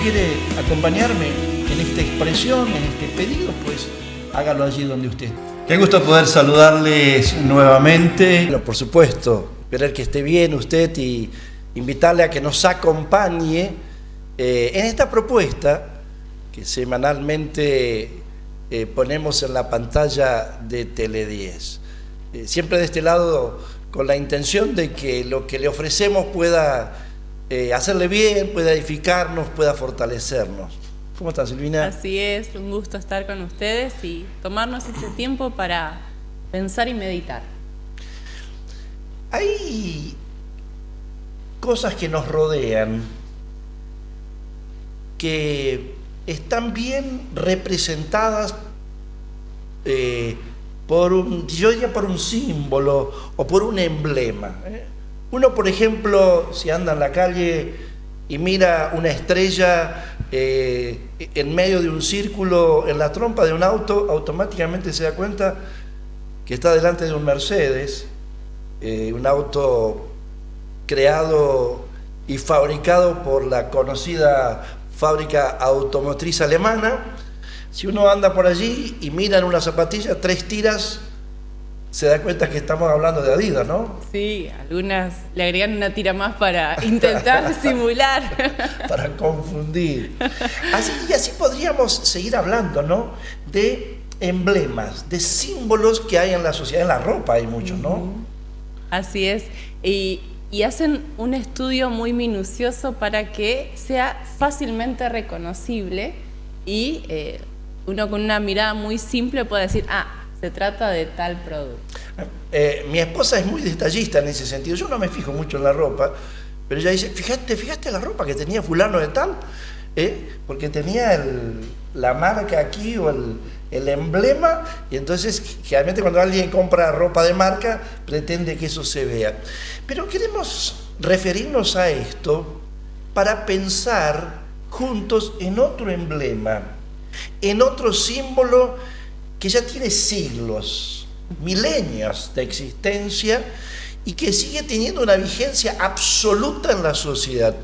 quiere acompañarme en esta expresión, en este pedido, pues hágalo allí donde usted. Qué gusto poder saludarles nuevamente. Bueno, por supuesto, esperar que esté bien usted y invitarle a que nos acompañe en esta propuesta que semanalmente ponemos en la pantalla de Tele10. Siempre de este lado con la intención de que lo que le ofrecemos pueda hacerle bien, pueda edificarnos, pueda fortalecernos. ¿Cómo estás, Silvina? Así es, un gusto estar con ustedes y tomarnos este tiempo para pensar y meditar. Hay cosas que nos rodean que están bien representadas yo diría por un símbolo o por un emblema. Uno, por ejemplo, si anda en la calle y mira una estrella en medio de un círculo en la trompa de un auto, automáticamente se da cuenta que está delante de un Mercedes, un auto creado y fabricado por la conocida fábrica automotriz alemana. Si uno anda por allí y mira en una zapatilla 3 tiras, se da cuenta que estamos hablando de Adidas, ¿no? Sí, algunas le agregan una tira más para intentar simular. Para confundir. Así podríamos seguir hablando, ¿no? De emblemas, de símbolos que hay en la sociedad, en la ropa hay muchos, ¿no? Así es. Y hacen un estudio muy minucioso para que sea fácilmente reconocible y uno con una mirada muy simple puede decir, se trata de tal producto. Mi esposa es muy detallista en ese sentido. Yo no me fijo mucho en la ropa, pero ella dice, ¿fijaste la ropa que tenía fulano de tal? Porque tenía la marca aquí o el emblema, y entonces generalmente cuando alguien compra ropa de marca pretende que eso se vea. Pero queremos referirnos a esto para pensar juntos en otro emblema, en otro símbolo que ya tiene siglos, milenios de existencia y que sigue teniendo una vigencia absoluta en la sociedad.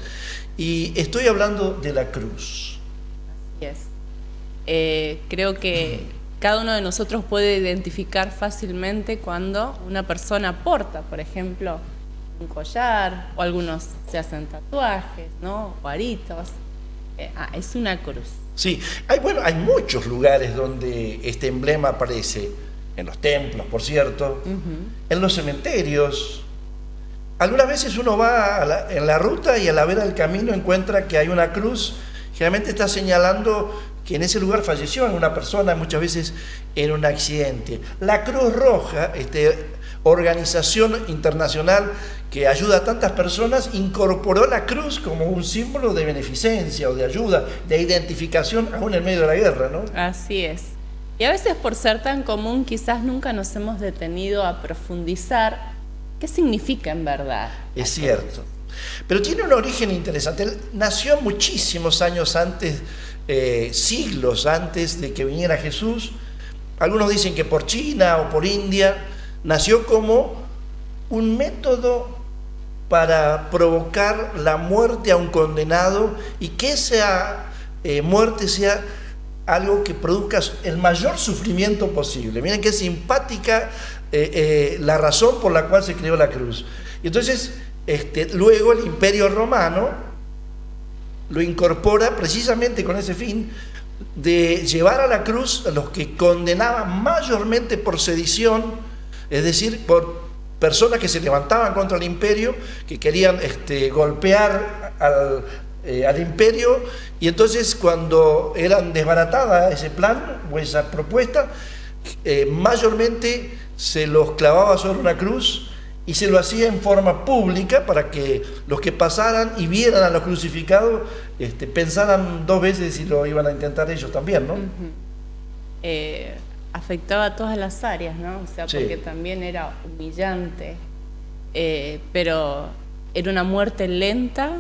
Y estoy hablando de la cruz. Así es. Creo que cada uno de nosotros puede identificar fácilmente cuando una persona porta, por ejemplo, un collar, o algunos se hacen tatuajes, ¿no? O aritos. Es una cruz. Sí, hay muchos lugares donde este emblema aparece, en los templos, por cierto, en los cementerios. Algunas veces uno va en la ruta y a la vera del camino encuentra que hay una cruz, generalmente está señalando que en ese lugar falleció una persona, muchas veces en un accidente. La Cruz Roja, organización internacional que ayuda a tantas personas, incorporó la cruz como un símbolo de beneficencia o de ayuda, de identificación aún en medio de la guerra, ¿no? Así es. Y a veces por ser tan común quizás nunca nos hemos detenido a profundizar qué significa en verdad. Es cierto. Pero tiene un origen interesante. Él nació muchísimos años antes, siglos antes de que viniera Jesús. Algunos dicen que por China o por India. Nació como un método para provocar la muerte a un condenado y que esa muerte sea algo que produzca el mayor sufrimiento posible. Miren qué simpática la razón por la cual se creó la cruz. Y entonces, luego el Imperio Romano lo incorpora precisamente con ese fin de llevar a la cruz a los que condenaban mayormente por sedición, es decir, por personas que se levantaban contra el imperio, que querían golpear al imperio, y entonces cuando eran desbaratadas ese plan o esa propuesta, mayormente se los clavaba sobre una cruz y se lo hacía en forma pública para que los que pasaran y vieran a los crucificados pensaran 2 veces si lo iban a intentar ellos también, ¿no? Afectaba a todas las áreas, ¿no? O sea, porque también era humillante, pero era una muerte lenta,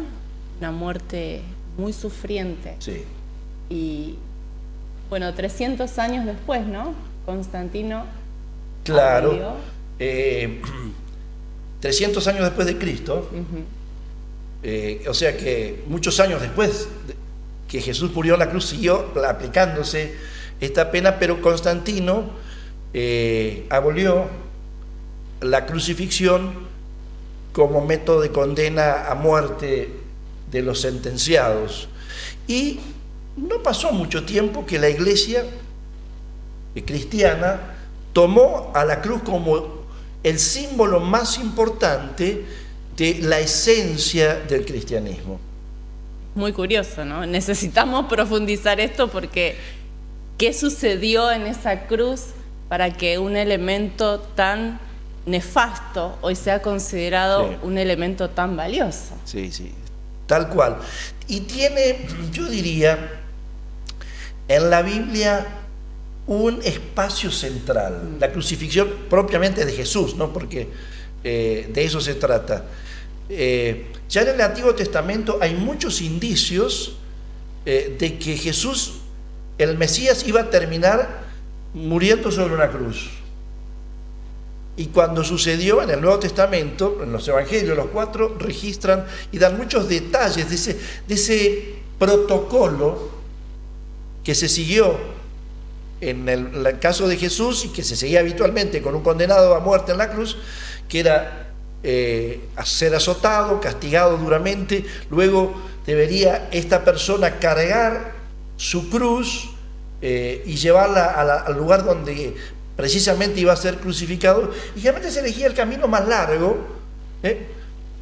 una muerte muy sufriente. Sí. Y bueno, 300 años después, ¿no? Constantino. Claro. 300 años después de Cristo, o sea que muchos años después que Jesús murió en la cruz, siguió aplicándose esta pena, pero Constantino abolió la crucifixión como método de condena a muerte de los sentenciados. Y no pasó mucho tiempo que la iglesia cristiana tomó a la cruz como el símbolo más importante de la esencia del cristianismo. Muy curioso, ¿no? Necesitamos profundizar esto porque ¿qué sucedió en esa cruz para que un elemento tan nefasto hoy sea considerado un elemento tan valioso? Sí, sí, tal cual. Y tiene, yo diría, en la Biblia un espacio central, la crucifixión propiamente de Jesús, ¿no? Porque de eso se trata. Ya en el Antiguo Testamento hay muchos indicios de que Jesús, el Mesías, iba a terminar muriendo sobre una cruz. Y cuando sucedió en el Nuevo Testamento, en los Evangelios, los 4 registran y dan muchos detalles de ese protocolo que se siguió en el caso de Jesús y que se seguía habitualmente con un condenado a muerte en la cruz, que era ser azotado, castigado duramente, luego debería esta persona cargar su cruz y llevarla al lugar donde precisamente iba a ser crucificado, y realmente se elegía el camino más largo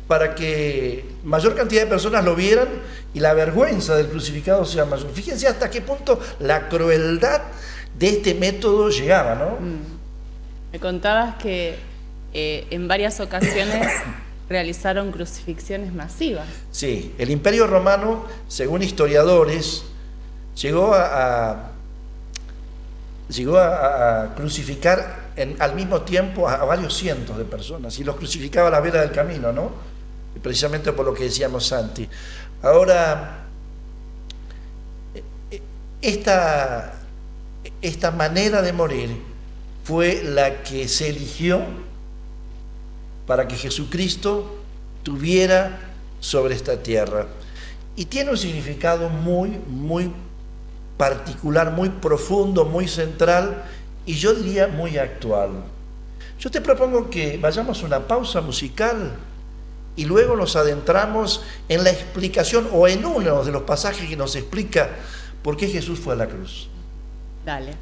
para que mayor cantidad de personas lo vieran y la vergüenza del crucificado sea mayor. Fíjense hasta qué punto la crueldad de este método llegaba, ¿no? Me contabas que en varias ocasiones realizaron crucifixiones masivas. Sí, el Imperio Romano, según historiadores, llegó a crucificar al mismo tiempo a varios cientos de personas, y los crucificaba a la vera del camino, ¿no? Y precisamente por lo que decíamos Santi. Ahora, esta manera de morir fue la que se eligió para que Jesucristo tuviera sobre esta tierra, y tiene un significado muy, muy particular, muy profundo, muy central, y yo diría muy actual. Yo te propongo que vayamos a una pausa musical y luego nos adentramos en la explicación o en uno de los pasajes que nos explica por qué Jesús fue a la cruz. Dale.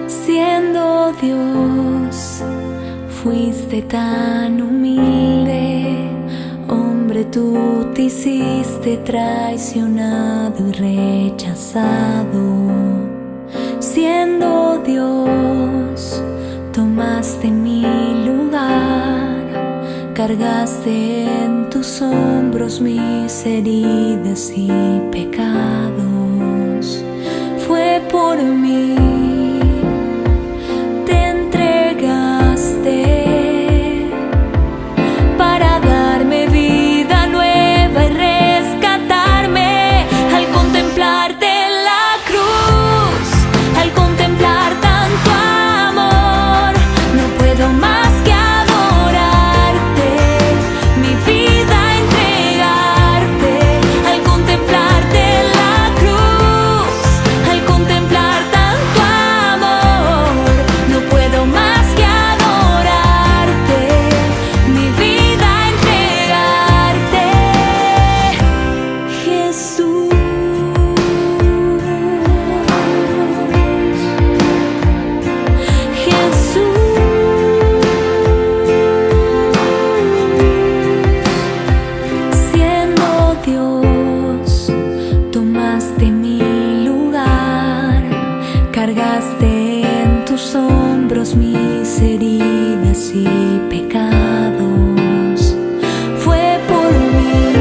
Siendo Dios, fuiste tan humilde, hombre, tú te hiciste traicionado y rechazado. Siendo Dios, tomaste mi lugar, cargaste en tus hombros mis heridas y pecados. Fue por mí. Para darme vida nueva y rescatarme. Al contemplarte en la cruz, al contemplar tanto amor, no puedo más que adorarte, mi vida entregarte. Al contemplarte en la cruz, al contemplar tanto amor, no puedo más que adorarte, mi vida entregarte. Jesús, siendo Dios, tomaste mi lugar, cargaste en tus hombros mis heridas y pecados. Fue por mí,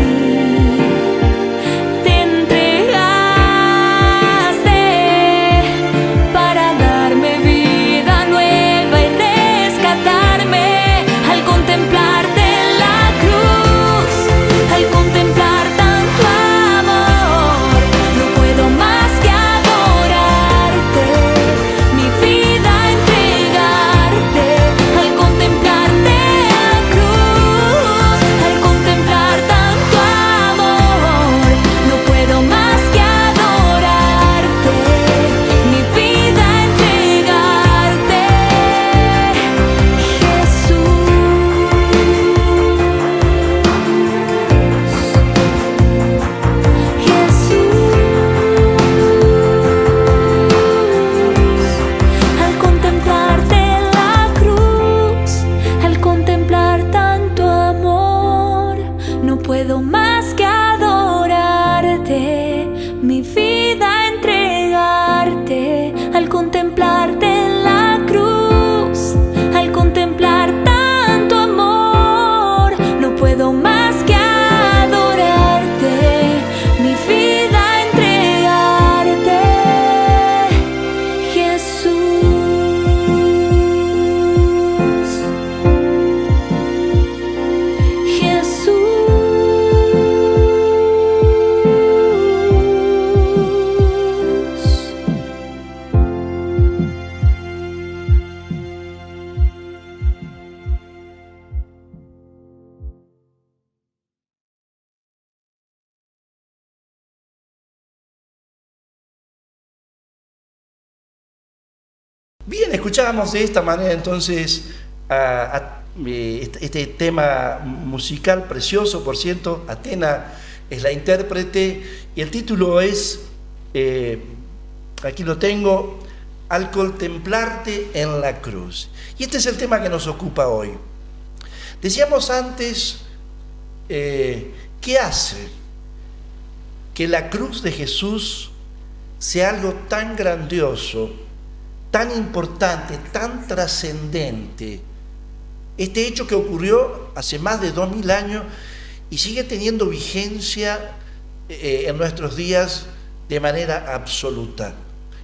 te entregaste para darme vida nueva y rescatarme. Al contemplarte en la cruz, al contemplar tanto amor, no puedo más que adorarte, Bien, escuchábamos de esta manera entonces este tema musical precioso, por cierto. Atena es la intérprete y el título es, aquí lo tengo, Al contemplarte en la cruz. Y este es el tema que nos ocupa hoy. Decíamos antes, ¿qué hace que la cruz de Jesús sea algo tan grandioso, tan importante, tan trascendente? Este hecho que ocurrió hace más de 2000 años y sigue teniendo vigencia en nuestros días de manera absoluta.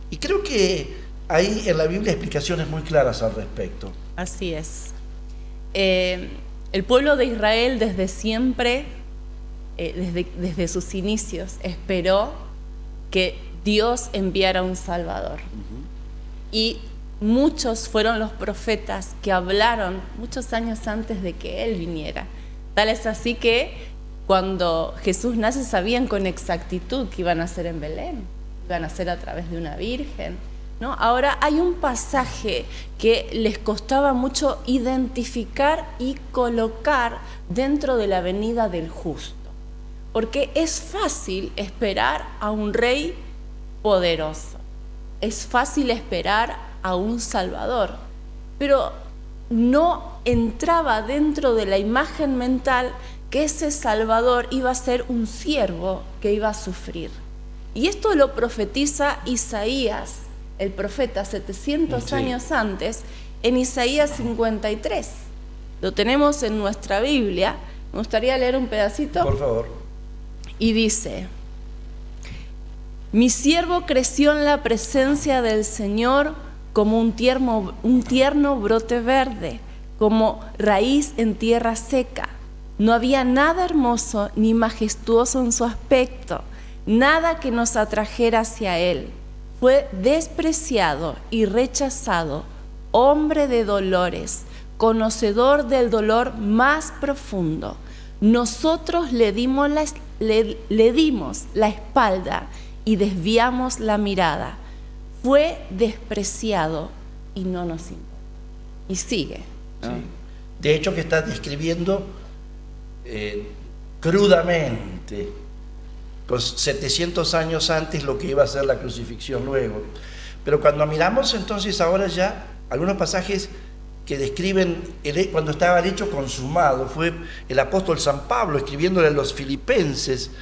Y creo que hay en la Biblia explicaciones muy claras al respecto. Así es. El pueblo de Israel desde siempre, desde sus inicios, esperó que Dios enviara un Salvador. Y muchos fueron los profetas que hablaron muchos años antes de que Él viniera. Tal es así que cuando Jesús nace sabían con exactitud que iban a ser en Belén, iban a ser a través de una virgen, ¿no? Ahora hay un pasaje que les costaba mucho identificar y colocar dentro de la venida del justo, porque es fácil esperar a un rey poderoso, es fácil esperar a un Salvador, pero no entraba dentro de la imagen mental que ese Salvador iba a ser un siervo que iba a sufrir. Y esto lo profetiza Isaías, el profeta, 700 años antes, en Isaías 53. Lo tenemos en nuestra Biblia. Me gustaría leer un pedacito. Por favor. Y dice: mi siervo creció en la presencia del Señor como un tierno brote verde, como raíz en tierra seca. No había nada hermoso ni majestuoso en su aspecto, nada que nos atrajera hacia él. Fue despreciado y rechazado, hombre de dolores, conocedor del dolor más profundo. Nosotros le dimos la espalda y desviamos la mirada. Fue despreciado y no nos importa. Y sigue. Sí. De hecho, que está describiendo crudamente, con 700 años antes, lo que iba a ser la crucifixión luego. Pero cuando miramos entonces ahora ya algunos pasajes que describen cuando estaba el hecho consumado, fue el apóstol San Pablo escribiéndole a los filipenses,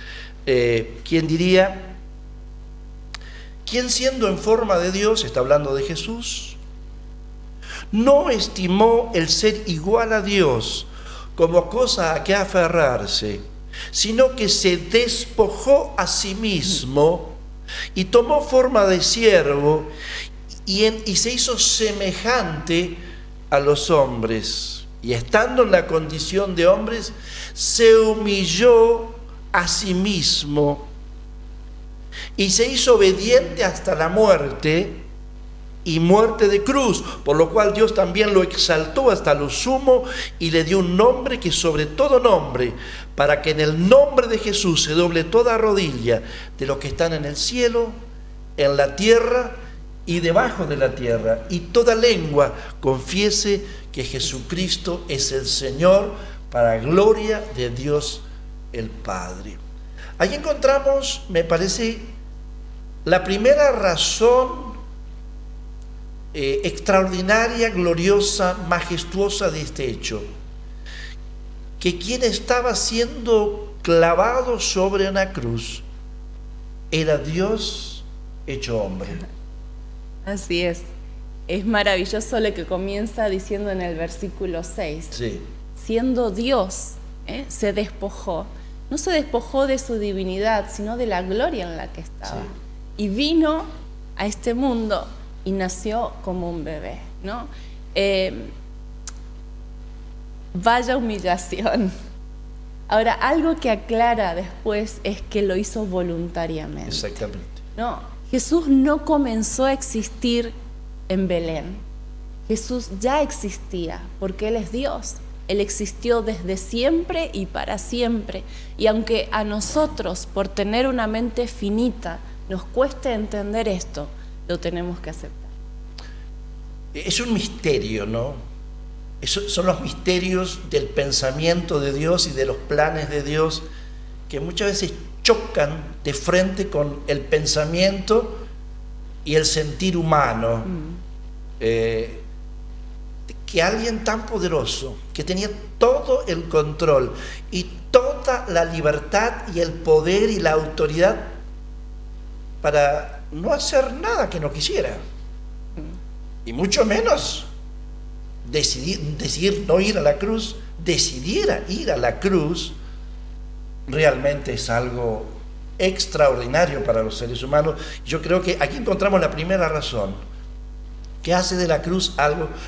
quien diría: quien siendo en forma de Dios, está hablando de Jesús, no estimó el ser igual a Dios como cosa a que aferrarse, sino que se despojó a sí mismo y tomó forma de siervo y se hizo semejante a los hombres. Y estando en la condición de hombres, se humilló a sí mismo y se hizo obediente hasta la muerte, y muerte de cruz, por lo cual Dios también lo exaltó hasta lo sumo y le dio un nombre que sobre todo nombre, para que en el nombre de Jesús se doble toda rodilla de los que están en el cielo, en la tierra y debajo de la tierra, y toda lengua confiese que Jesucristo es el Señor, para gloria de Dios el Padre. Ahí encontramos, me parece, la primera razón extraordinaria, gloriosa, majestuosa de este hecho: que quien estaba siendo clavado sobre una cruz era Dios hecho hombre. Así es. Es maravilloso lo que comienza diciendo en el versículo 6. Sí. Siendo Dios, se despojó. No se despojó de su divinidad, sino de la gloria en la que estaba. Sí. Y vino a este mundo y nació como un bebé, ¿no? Vaya humillación. Ahora, algo que aclara después es que lo hizo voluntariamente. Exactamente. No, Jesús no comenzó a existir en Belén. Jesús ya existía porque Él es Dios. Él existió desde siempre y para siempre. Y aunque a nosotros, por tener una mente finita, nos cueste entender esto, lo tenemos que aceptar. Es un misterio, ¿no? Son los misterios del pensamiento de Dios y de los planes de Dios que muchas veces chocan de frente con el pensamiento y el sentir humano. Que alguien tan poderoso, que tenía todo el control y toda la libertad y el poder y la autoridad para no hacer nada que no quisiera, y mucho menos decidir no ir a la cruz, decidiera ir a la cruz, realmente es algo extraordinario para los seres humanos. Yo creo que aquí encontramos la primera razón que hace de la cruz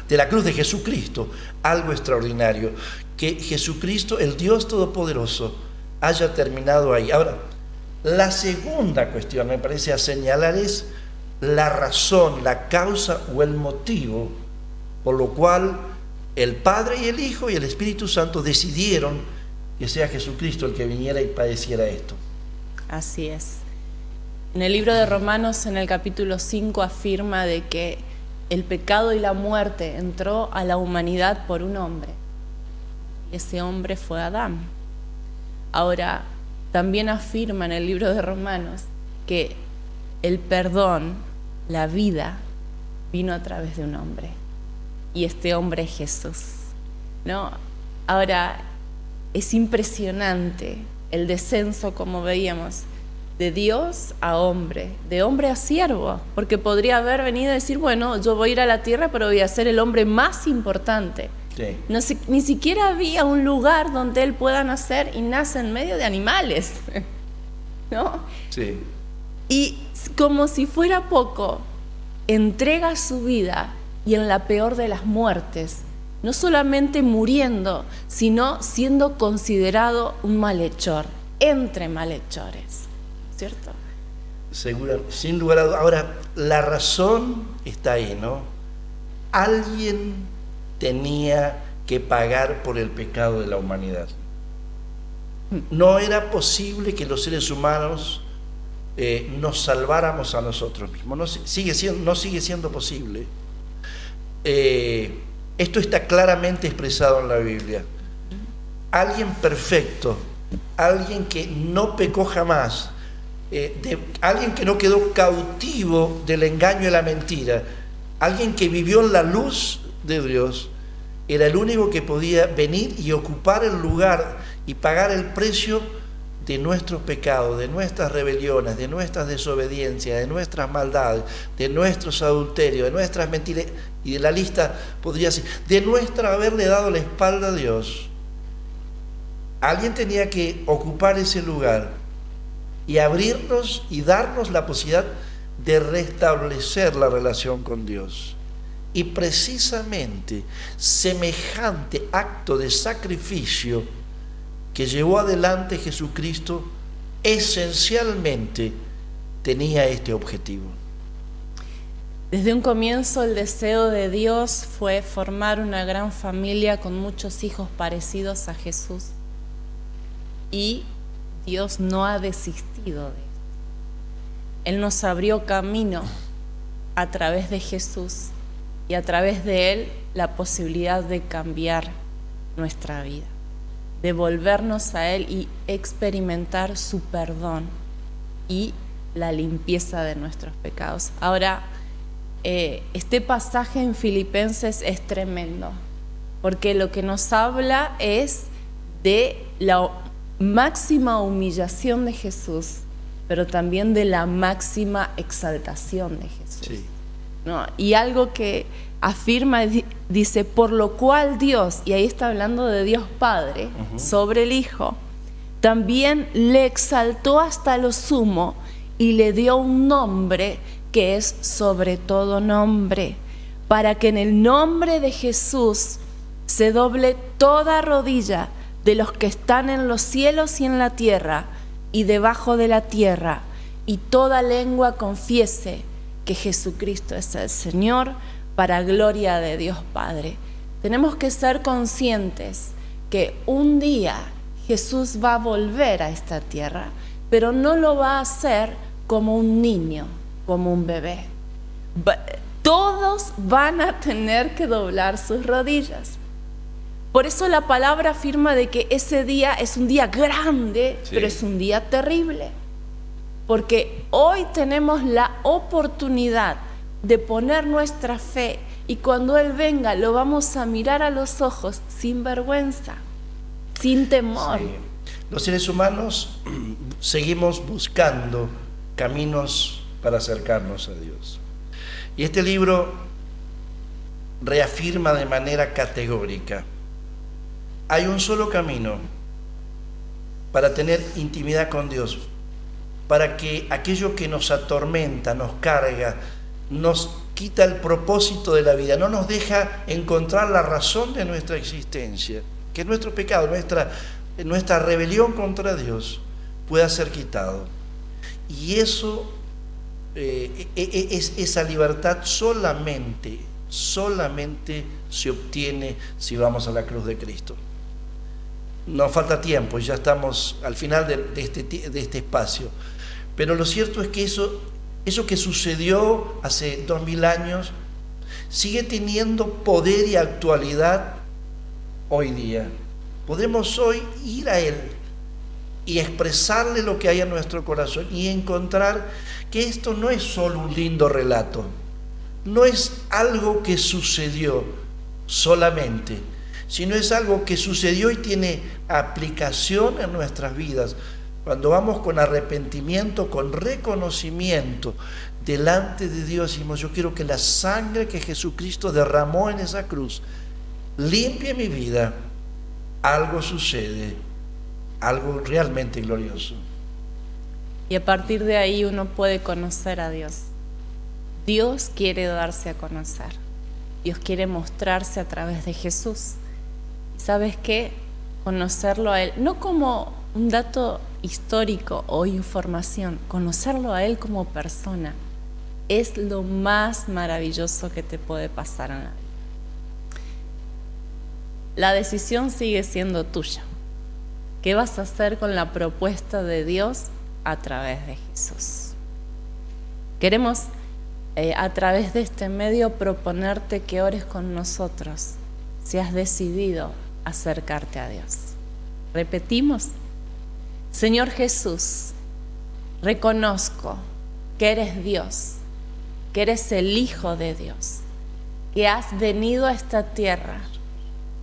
de Jesucristo algo extraordinario, que Jesucristo, el Dios Todopoderoso, haya terminado ahí. Ahora, la segunda cuestión, me parece, a señalar es la razón, la causa o el motivo por lo cual el Padre y el Hijo y el Espíritu Santo decidieron que sea Jesucristo el que viniera y padeciera esto. Así es. En el libro de Romanos, en el capítulo 5, afirma de que el pecado y la muerte entró a la humanidad por un hombre. Ese hombre fue Adán. Ahora, también afirma en el libro de Romanos que el perdón, la vida, vino a través de un hombre. Y este hombre es Jesús, ¿no? Ahora, es impresionante el descenso, como veíamos, de Dios a hombre, de hombre a siervo, porque podría haber venido a decir, bueno, yo voy a ir a la tierra, pero voy a ser el hombre más importante. Sí. No, ni siquiera había un lugar donde él pueda nacer y nace en medio de animales, ¿no? Sí. Y como si fuera poco, entrega su vida y en la peor de las muertes, no solamente muriendo, sino siendo considerado un malhechor, entre malhechores, ¿cierto? Seguro, sin lugar a dudas. Ahora, la razón está ahí, ¿no? Alguien tenía que pagar por el pecado de la humanidad. No era posible que los seres humanos nos salváramos a nosotros mismos. No sigue siendo posible. Esto está claramente expresado en la Biblia. Alguien perfecto, alguien que no pecó jamás, alguien que no quedó cautivo del engaño y la mentira, alguien que vivió en la luz de Dios, era el único que podía venir y ocupar el lugar y pagar el precio de nuestros pecados, de nuestras rebeliones, de nuestras desobediencias, de nuestras maldades, de nuestros adulterios, de nuestras mentiras, y de la lista podría ser, de nuestra haberle dado la espalda a Dios. Alguien tenía que ocupar ese lugar y abrirnos y darnos la posibilidad de restablecer la relación con Dios. Y precisamente semejante acto de sacrificio que llevó adelante Jesucristo esencialmente tenía este objetivo. Desde un comienzo el deseo de Dios fue formar una gran familia con muchos hijos parecidos a Jesús. Y Dios no ha desistido de esto. Él nos abrió camino a través de Jesús y a través de Él la posibilidad de cambiar nuestra vida, de volvernos a Él y experimentar su perdón y la limpieza de nuestros pecados. Ahora, este pasaje en Filipenses es tremendo, porque lo que nos habla es de la máxima humillación de Jesús, pero también de la máxima exaltación de Jesús. Sí. ¿No? Y algo que afirma, dice, por lo cual Dios, y ahí está hablando de Dios Padre, sobre el Hijo, también le exaltó hasta lo sumo y le dio un nombre que es sobre todo nombre, para que en el nombre de Jesús se doble toda rodilla de los que están en los cielos y en la tierra y debajo de la tierra, y toda lengua confiese que Jesucristo es el Señor, para gloria de Dios Padre. Tenemos que ser conscientes que un día Jesús va a volver a esta tierra, pero no lo va a hacer como un niño, como un bebé. todos van a tener que doblar sus rodillas. Por eso la palabra afirma de que ese día es un día grande, sí, pero es un día terrible. Porque hoy tenemos la oportunidad de poner nuestra fe y cuando Él venga lo vamos a mirar a los ojos sin vergüenza, sin temor. Sí. Los seres humanos seguimos buscando caminos para acercarnos a Dios. Y este libro reafirma de manera categórica: hay un solo camino para tener intimidad con Dios, para que aquello que nos atormenta, nos carga, nos quita el propósito de la vida, no nos deja encontrar la razón de nuestra existencia, que es nuestro pecado, nuestra rebelión contra Dios, pueda ser quitado. Y eso, esa libertad solamente se obtiene si vamos a la cruz de Cristo. Nos falta tiempo, ya estamos al final de este espacio. Pero lo cierto es que eso que sucedió hace 2000 años sigue teniendo poder y actualidad hoy día. Podemos hoy ir a Él y expresarle lo que hay en nuestro corazón y encontrar que esto no es solo un lindo relato, no es algo que sucedió solamente, sino es algo que sucedió y tiene aplicación en nuestras vidas. Cuando vamos con arrepentimiento, con reconocimiento delante de Dios, decimos: yo quiero que la sangre que Jesucristo derramó en esa cruz limpie mi vida. Algo sucede, algo realmente glorioso. Y a partir de ahí uno puede conocer a Dios. Dios quiere darse a conocer. Dios quiere mostrarse a través de Jesús. ¿Sabes qué? Conocerlo a Él, no como un dato histórico o información, conocerlo a Él como persona es lo más maravilloso que te puede pasar en la vida. La decisión sigue siendo tuya. ¿Qué vas a hacer con la propuesta de Dios a través de Jesús? Queremos a través de este medio proponerte que ores con nosotros si has decidido acercarte a Dios. Repetimos: Señor Jesús, reconozco que eres Dios, que eres el Hijo de Dios, que has venido a esta tierra,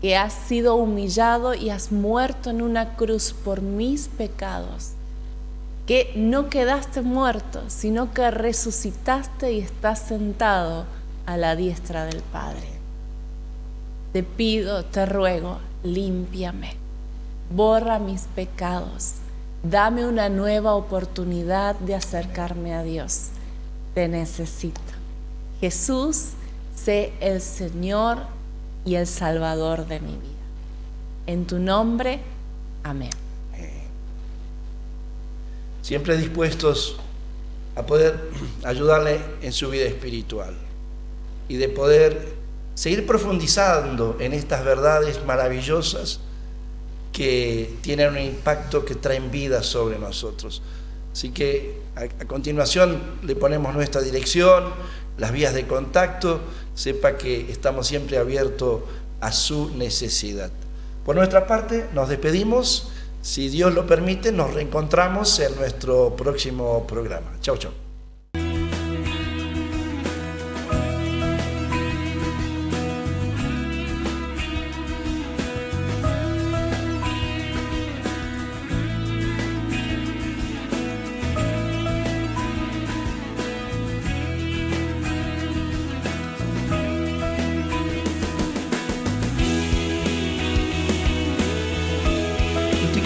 que has sido humillado y has muerto en una cruz por mis pecados, que no quedaste muerto, sino que resucitaste y estás sentado a la diestra del Padre. Te pido, te ruego, límpiame, borra mis pecados, dame una nueva oportunidad de acercarme a Dios. Te necesito. Jesús, sé el Señor y el Salvador de mi vida. En tu nombre, amén. Siempre dispuestos a poder ayudarle en su vida espiritual y de poder seguir profundizando en estas verdades maravillosas que tienen un impacto, que traen vida sobre nosotros. Así que a continuación le ponemos nuestra dirección, las vías de contacto. Sepa que estamos siempre abiertos a su necesidad. Por nuestra parte nos despedimos. Si Dios lo permite, nos reencontramos en nuestro próximo programa. Chau, chau.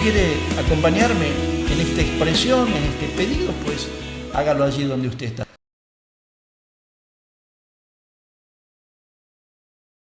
Quiere acompañarme en esta expresión, en este pedido, pues hágalo allí donde usted está.